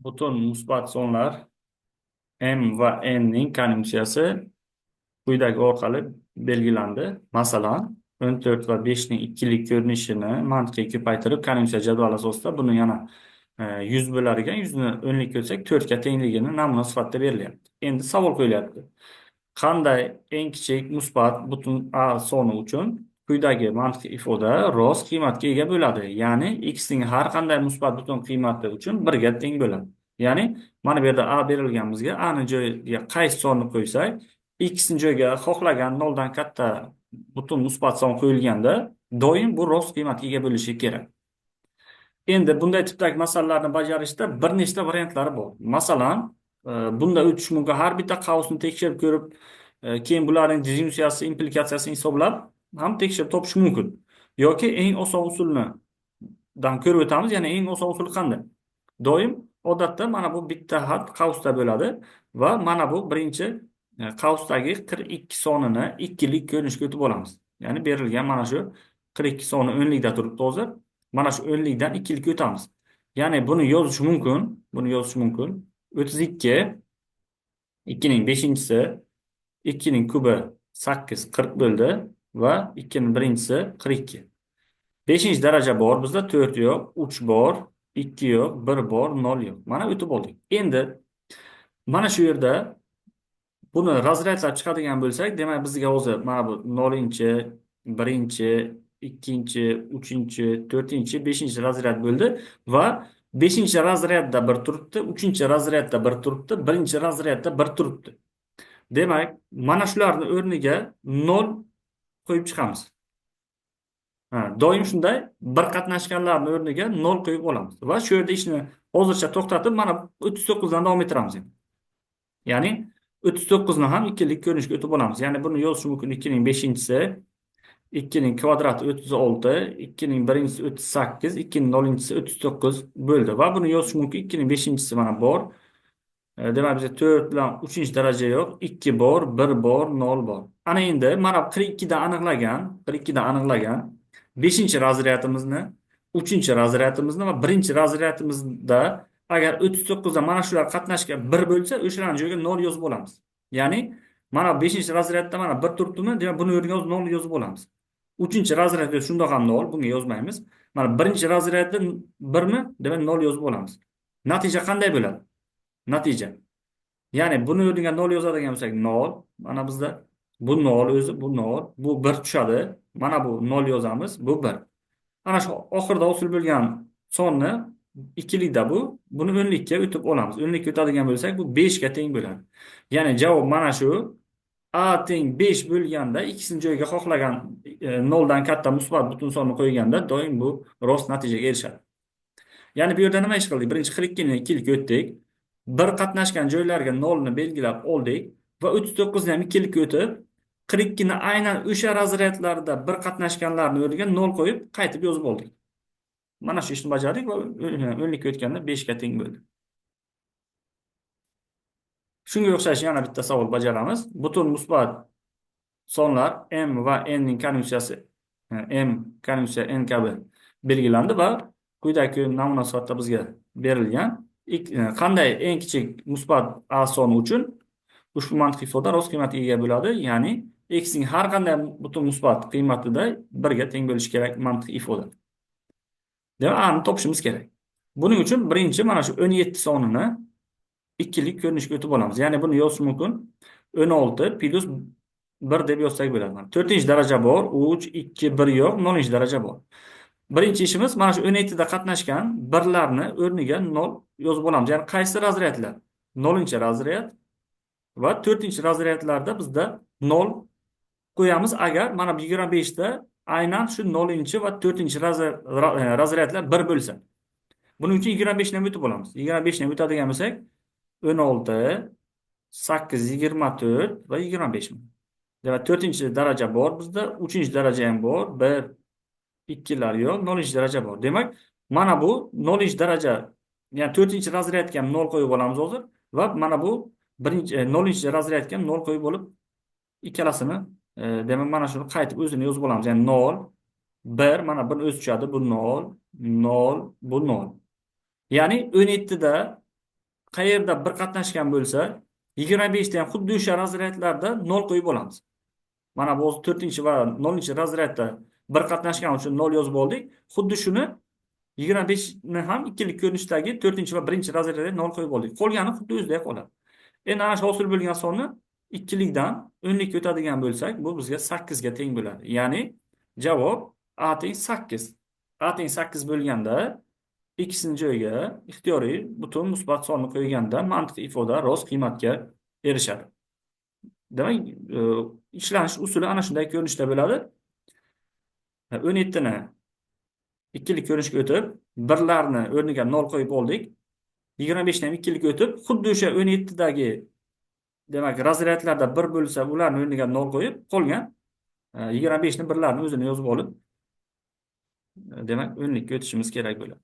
Butun musbat sonlar m va n'ning konveksiyasi quyidagi orqali belgilandi. Masalan, 14 va 5 ning ikkilik ko'rinishini mantiqiy ko'paytirib, konveksiya jadvali asosida buni yana 100 bo'lar ekan. 100 ni o'nlikka bo'lsak 4 ga tengligini namuna sifatida berilyapti. Endi savol qo'yilyapti. Qanday eng kichik musbat butun a soni uchun quyidagi mantiqiy ifoda rost qiymatga ega bo'ladi? Ya'ni x ning har qanday musbat butun qiymati uchun 1 ga teng bo'ladi. Ya'ni mana bu yerda a berilgan bizga a ni joyiga qaysi sonni qo'ysak, x ni joyiga xohlagan noldan katta butun musbat son qo'yilganda doim bu rost qiymatga ega bo'lishi kerak. Endi bunday tipdagi masalalarni bajarishda bir nechta variantlari bor. Masalan, bunda o'tish mumkin. Har bitta qavsni tekshirib ko'rib, keyin bularning dezyunsiyasi, implikatsiyasini hisoblab ham tekshirib topish mumkin. Yoki eng oson usuldan ko'rib o'tamiz. Ya'ni eng oson usul qanday? Doim odatda mana bu bitta xat qavsda bo'ladi va mana bu birinchi qavsdagi 42 sonini ikkilik ko'rinishga o'tib olamiz. Ya'ni berilgan mana shu 42 soni o'nlikda turibdi hozir. Mana shu o'nlikdan ikkilikka o'tamiz. Ya'ni buni yozish mumkin. Buni yozish mumkin. 32 2 ning 5-si 2 ning kubi 8 40 bo'ldi va 2 ning birinchisi 42. 5-chi daraja bor, bizda 4 yo'q, 3 bor, 2 yo'q, 1 bor, 0 yo'q. Mana o'tib oldik. Endi mana shu yerda buni razryadlab chiqadigan bo'lsak, demak bizga hozir mana bu 0-chi, 1-chi, 2-chi, 3-chi, 4-chi, 5-chi razryad bo'ldi va 5-chi razryadda 1 turibdi, 3-chi razryadda 1 turibdi, 1-chi razryadda 1 turibdi. Demak, mana shularning o'rniga 0 qo'yib chiqamiz. Doim shunday bir qatnashganlarning o'rniga 0 qo'yib olamiz va shu yerda ishni hozircha to'xtatib, mana 39 dan davom ettiramiz. Ya'ni 39 ni ham ikkilik ko'rinishga o'tib olamiz. Ya'ni buni yozish mumkin. 2 ning 5-si 2 ning kvadrati 36, 2 ning birinchisi 38, 2 ning 0-chisi 39 bo'ldi va buni yozish mumkin. 2 ning 5-chisi mana bor. Demak, bizda 4 bilan 3-daraja yo'q, 2 bor, 1 bor, 0 bor. Ana endi mana 42 dan aniqlagan, 5-chi razryadimizni, 3-chi razryadimizni va 1-chi razryadimizda agar 39 dan mana shular qatnashga 1 bo'lsa, o'shalarning joyiga 0 yozib olamiz. Ya'ni mana 5-chi razryadda mana 1 turibdimi? Demak, buni o'rniga 0 yozib olamiz. 3-chi razryadda shundoq ham 0, bunga yozmaymiz. Mana 1-chi razryadda 1 mi? Demak, 0 yozib olamiz. Natija qanday bo'ladi? Natija. Ya'ni buni o'rniga 0 yozadigan bo'lsak 0, mana bizda bu 0 o'zi, bu 0, bu 1 tushadi. Mana bu 0 yozamiz, bu 1. Ana shu oxirida hosil bo'lgan sonni ikkilikda buni o'nlikka o'tib olamiz. O'nlikka o'tadigan bo'lsak, bu 5 ga teng bo'ladi. Ya'ni javob mana shu. A teng 5 bo'lganda ikkisini joyiga xohlagan 0 dan katta musbat butun sonni qo'yganda doim bu rost natijaga erishadi. Ya'ni bu yerda nima ish qildik? Birinchi 42 ni ikkilikka o'tdik. Bir qatnashgan joylarga 0 ni belgilab oldik va 39 ni ham ikkilikka o'tib 42 ni aynan o'sha razryadlarda bir qatnashganlarni o'rniga 0 qo'yib qaytib yozib oldik. Mana shu ishni bajardik va o'nlikka o'tganda 5 ga teng bo'ldi. Shunga o'xshash yana bitta savol bajaramiz. Butun musbat sonlar m va n ning konveksiyasi m konveksiya n kabi belgilandi va quyidagi namuna sifatida bizga berilgan qanday eng kichik musbat a soni uchun ushbu mantiqiy ifoda rost qiymatga ega bo'ladi? Ya'ni x ning har qanday butun musbat qiymatida 1 ga teng bo'lishi kerak mantiqiy ifoda. Demak, a ni topishimiz kerak. Buning uchun birinchi mana shu 17 sonini ikkilik ko'rinishga o'tib olamiz. Ya'ni buni yozish mumkin. 16 plus 1 deb yozsak bo'ladi. 4-chi daraja bor, 3, 2, 1 yo'q, 0-chi daraja bor. Birinchi ishimiz mana shu 17 da qatnashgan birlarni o'rniga 0 yozib olamiz. Ya'ni qaysi razryadlar? 0-chi razryad va 4-chi razryadlarda bizda 0 qo'yamiz agar mana bu 25 da aynan shu 0-chi va 4-chi razryadlar 1 bo'lsa. Buning uchun 25 ni ham o'tib olamiz. 25 ni ham o'tadigan bo'lsak 16, 8, 24 va 25 mi? Demak, 4-chi daraja bor bizda, 3-chi daraja ham bor, 1, 2lar yo'q, 0-chi daraja bor. Demak, mana bu 0-chi daraja, ya'ni 4-chi razryadga ham 0 qo'yib olamiz hozir va mana bu 0-chi razryadga ham 0 qo'yib olib ikkalasini, demak, mana shuni qaytib o'zini yozib olamiz. Ya'ni 0, 1, mana buni o'z tushadi, bu 0, 0, bu 0. Ya'ni 17 da qayerda bir qatnashgan bo'lsa, 25 da ham xuddi o'sha razryadlarda 0 qo'yib olamiz. Mana bu 4 va 0 razryadda bir qatnashgan uchun 0 yozib oldik. Xuddi shuni 25 ni ham ikkilik ko'rinishdagi 4 va 1-razryadga 0 qo'yib oldik. Qolgani xuddi o'zidek qoladi. Endi ana shu hosil bo'lgan sonni ikkilikdan o'nlikka o'tadigan bo'lsak, bu bizga 8 ga teng bo'ladi. Ya'ni javob A teng 8. A teng 8 bo'lganda x'ning joyiga ixtiyoriy butun musbat sonni qo'yganda mantiqiy ifoda rost qiymatga erishadi. Demak, ishlanish usuli ana shunday ko'rinishda bo'ladi. 17 ni ikkilik ko'rinishga o'tib, birlarni o'rniga 0 qo'yib oldik. 25 ni ham ikkilik o'tib, xuddi o'sha 17 dagi demak, razryadlarda 1 bo'lsa, ularni o'rniga 0 qo'yib, qolgan 25 ni birlarni o'zini yozib olib, demak, o'nlikka o'tishimiz kerak bo'ladi.